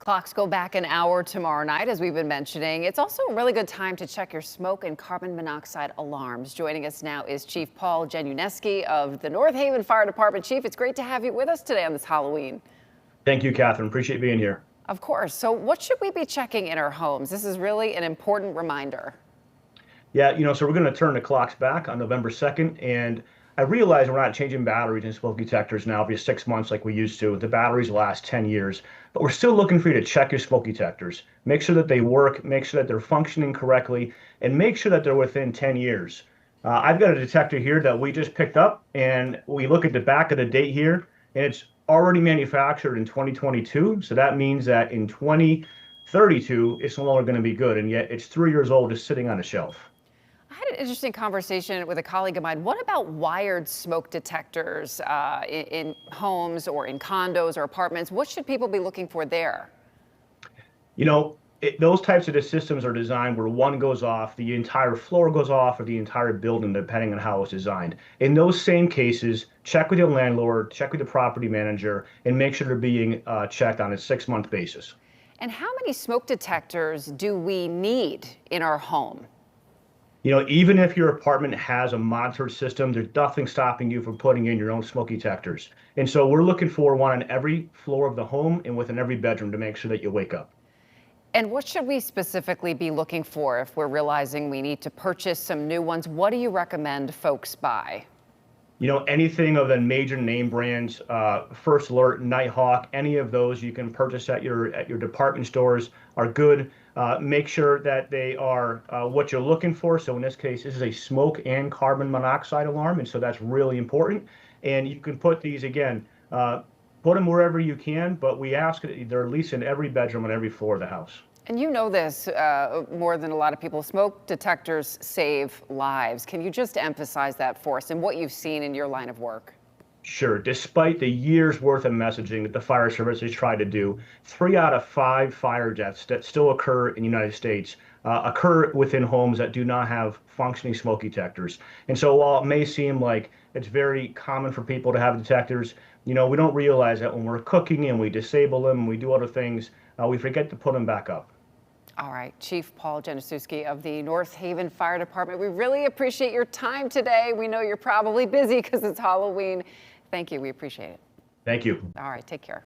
Clocks go back an hour tomorrow night, as we've been mentioning. It's also a really good time to check your smoke and carbon monoxide alarms. Joining us now is Chief Paul Januneski of the North Haven Fire Department. Chief, it's great to have you with us today on this Halloween. Thank you, Catherine. Appreciate being here. Of course. So what should we be checking in our homes? This is really an important reminder. Yeah, so we're going to turn the clocks back on November 2nd, and I realize we're not changing batteries in smoke detectors now every 6 months like we used to. The batteries last 10 years, but we're still looking for you to check your smoke detectors. Make sure that they work, make sure that they're functioning correctly, and make sure that they're within 10 years. I've got a detector here that we just picked up, and we look at the back of the date here, and it's already manufactured in 2022. So that means that in 2032, it's no longer going to be good, and yet it's 3 years old just sitting on a shelf. I had an interesting conversation with a colleague of mine. What about wired smoke detectors in homes or in condos or apartments? What should people be looking for there? Those types of systems are designed where one goes off, the entire floor goes off, or the entire building, depending on how it's designed. In those same cases, check with your landlord, check with the property manager, and make sure they're being checked on a 6-month basis. And how many smoke detectors do we need in our home? Even if your apartment has a monitored system, there's nothing stopping you from putting in your own smoke detectors. And so we're looking for one on every floor of the home and within every bedroom to make sure that you wake up. And what should we specifically be looking for if we're realizing we need to purchase some new ones? What do you recommend folks buy? Anything of the major name brands, First Alert, Nighthawk, any of those you can purchase at your department stores are good. Make sure that they are what you're looking for. So in this case, this is a smoke and carbon monoxide alarm, and so that's really important. And you can put these again, put them wherever you can, but we ask that they're at least in every bedroom on every floor of the house. And you know this more than a lot of people. Smoke detectors save lives. Can you just emphasize that for us and what you've seen in your line of work? Sure. Despite the years worth of messaging that the fire service has tried to do, 3 out of 5 fire deaths that still occur in the United States occur within homes that do not have functioning smoke detectors. And so while it may seem like it's very common for people to have detectors, we don't realize that when we're cooking and we disable them and we do other things, we forget to put them back up. All right, Chief Paul Januszewski of the North Haven Fire Department. We really appreciate your time today. We know you're probably busy because it's Halloween. Thank you. We appreciate it. Thank you. All right, take care.